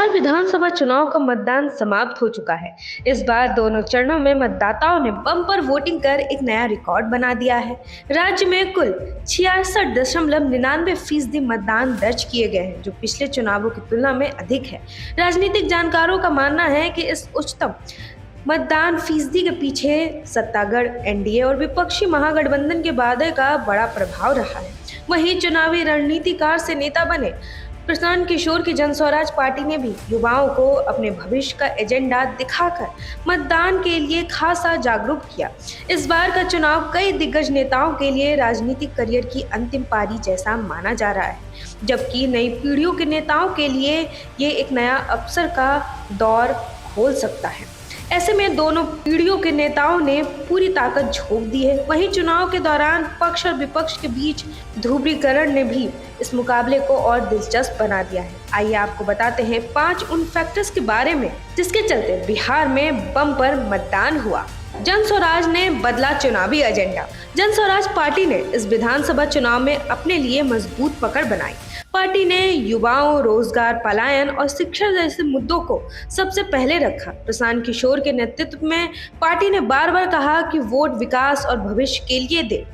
बिहार विधानसभा चुनाव का मतदान समाप्त हो चुका है। इस बार दोनों चरणों में मतदाताओं ने बम्पर वोटिंग कर एक नया रिकॉर्ड बना दिया है। राज्य में कुल 66.99% मतदान दर्ज किए गए हैं, जो पिछले चुनावों की तुलना में अधिक है। राजनीतिक जानकारों का मानना है कि इस उच्चतम मतदान फीसदी के पीछे सत्तागढ़, एनडीए और विपक्षी महागठबंधन के वादे का बड़ा प्रभाव रहा है। वहीं चुनावी रणनीतिकार से नेता बने प्रशांत किशोर की जन स्वराज पार्टी ने भी युवाओं को अपने भविष्य का एजेंडा दिखाकर मतदान के लिए खासा जागरूक किया। इस बार का चुनाव कई दिग्गज नेताओं के लिए राजनीतिक करियर की अंतिम पारी जैसा माना जा रहा है, जबकि नई पीढ़ियों के नेताओं के लिए ये एक नया अवसर का दौर खोल सकता है। ऐसे में दोनों पीढ़ियों के नेताओं ने पूरी ताकत झोंक दी है। वहीं चुनाव के दौरान पक्ष और विपक्ष के बीच ध्रुवीकरण ने भी इस मुकाबले को और दिलचस्प बना दिया है। आइए आपको बताते हैं 5 उन फैक्टर्स के बारे में जिसके चलते बिहार में बम्पर मतदान हुआ। जन स्वराज ने बदला चुनावी एजेंडा। जन स्वराज पार्टी ने इस विधानसभा चुनाव में अपने लिए मजबूत पकड़ बनाई। पार्टी ने युवाओं, रोजगार, पलायन और शिक्षा जैसे मुद्दों को सबसे पहले रखा। प्रशांत किशोर के नेतृत्व में पार्टी ने बार बार कहा कि वोट विकास और भविष्य के लिए दे।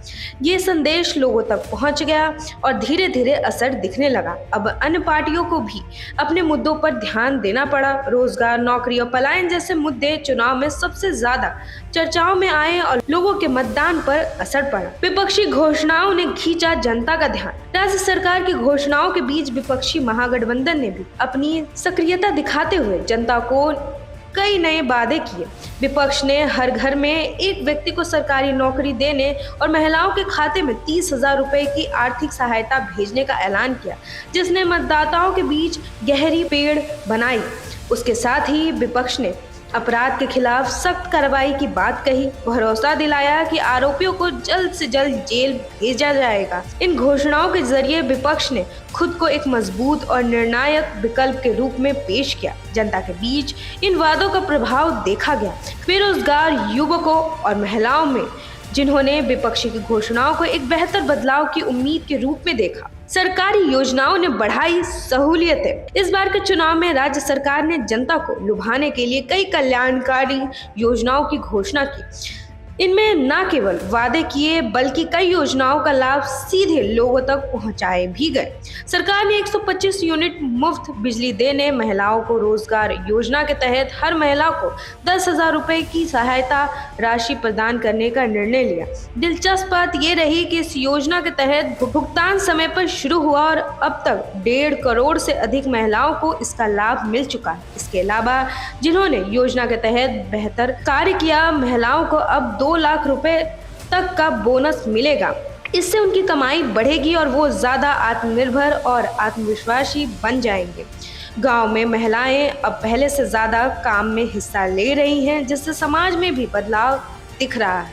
ये संदेश लोगों तक पहुंच गया और धीरे धीरे असर दिखने लगा। अब अन्य पार्टियों को भी अपने मुद्दों पर ध्यान देना पड़ा। रोजगार, नौकरी और पलायन जैसे मुद्दे चुनाव में सबसे ज्यादा चर्चाओं में आए और लोगों के मतदान पर असर पड़ा। विपक्षी घोषणाओं ने खींचा जनता का ध्यान। राज्य सरकार की घोषणाओं के बीच विपक्षी महागठबंधन ने भी अपनी सक्रियता दिखाते हुए जनता को कई नए वादे किए। विपक्ष ने हर घर में एक व्यक्ति को सरकारी नौकरी देने और महिलाओं के खाते में 30,000 रुपए की आर्थिक सहायता भेजने का ऐलान किया, जिसने मतदाताओं के बीच गहरी पेड़ बनाई। उसके साथ ही विपक्ष ने अपराध के खिलाफ सख्त कार्रवाई की बात कही, भरोसा दिलाया कि आरोपियों को जल्द से जल्द जेल भेजा जाएगा। इन घोषणाओं के जरिए विपक्ष ने खुद को एक मजबूत और निर्णायक विकल्प के रूप में पेश किया। जनता के बीच इन वादों का प्रभाव देखा गया। बेरोजगार युवकों और महिलाओं में, जिन्होंने विपक्षी की घोषणाओं को एक बेहतर बदलाव की उम्मीद के रूप में देखा। सरकारी योजनाओं ने बढ़ाई सहूलियतें। इस बार के चुनाव में राज्य सरकार ने जनता को लुभाने के लिए कई कल्याणकारी योजनाओं की घोषणा की। इनमें न केवल वादे किए बल्कि कई योजनाओं का लाभ सीधे लोगों तक पहुंचाए भी गए। सरकार ने 125 यूनिट मुफ्त बिजली देने, महिलाओं को रोजगार योजना के तहत हर महिला को 10,000 रुपए की सहायता राशि प्रदान करने का निर्णय लिया। दिलचस्प बात ये रही कि इस योजना के तहत भुगतान समय पर शुरू हुआ और अब तक 1.5 करोड़ से अधिक महिलाओं को इसका लाभ मिल चुका है। इसके अलावा जिन्होंने योजना के तहत बेहतर कार्य किया, महिलाओं को अब 2 लाख रुपए तक का बोनस मिलेगा। इससे उनकी कमाई बढ़ेगी और वो ज्यादा आत्मनिर्भर और आत्मविश्वासी बन जाएंगे। गांव में महिलाएं अब पहले से ज्यादा काम में हिस्सा ले रही हैं, जिससे समाज में भी बदलाव दिख रहा है।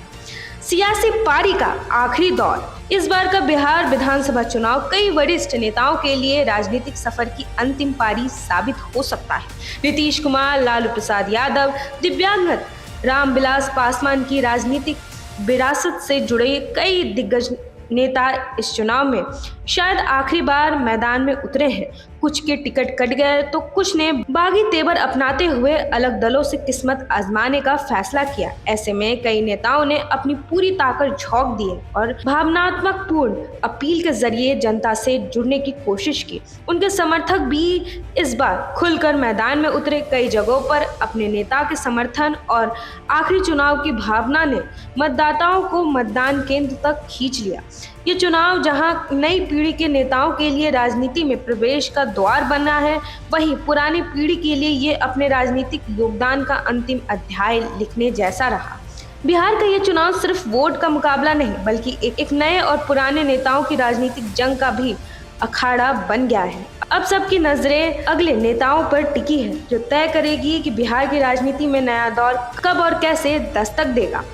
सियासी पारी का आखिरी दौर। इस बार का बिहार विधानसभा चुनाव कई वरिष्ठ नेताओं के लिए राजनीतिक सफर की अंतिम पारी साबित हो सकता है। नीतीश कुमार, लालू प्रसाद यादव, दिव्यांगत रामविलास पासवान की राजनीतिक विरासत से जुड़े कई दिग्गज नेता इस चुनाव में शायद आखिरी बार मैदान में उतरे हैं। कुछ के टिकट कट गए तो कुछ ने बागी तेवर अपनाते हुए अलग दलों से किस्मत आजमाने का फैसला किया। ऐसे में कई नेताओं ने अपनी पूरी ताकत झोंक दी है और भावनात्मक पूर्ण अपील के जरिए जनता से जुड़ने की कोशिश की। उनके समर्थक भी इस बार खुलकर मैदान में उतरे। कई जगहों पर अपने नेता के समर्थन और आखिरी चुनाव की भावना ने मतदाताओं को मतदान केंद्र तक खींच लिया। ये चुनाव जहां नई पीढ़ी के नेताओं के लिए राजनीति में प्रवेश का द्वार बना है, वहीं पुरानी पीढ़ी के लिए ये अपने राजनीतिक योगदान का अंतिम अध्याय लिखने जैसा रहा। बिहार का ये चुनाव सिर्फ वोट का मुकाबला नहीं, बल्कि एक नए और पुराने नेताओं की राजनीतिक जंग का भी अखाड़ा बन गया है। अब सबकी नजरें अगले नेताओं पर टिकी है, जो तय करेगी कि बिहार की राजनीति में नया दौर कब और कैसे दस्तक देगा।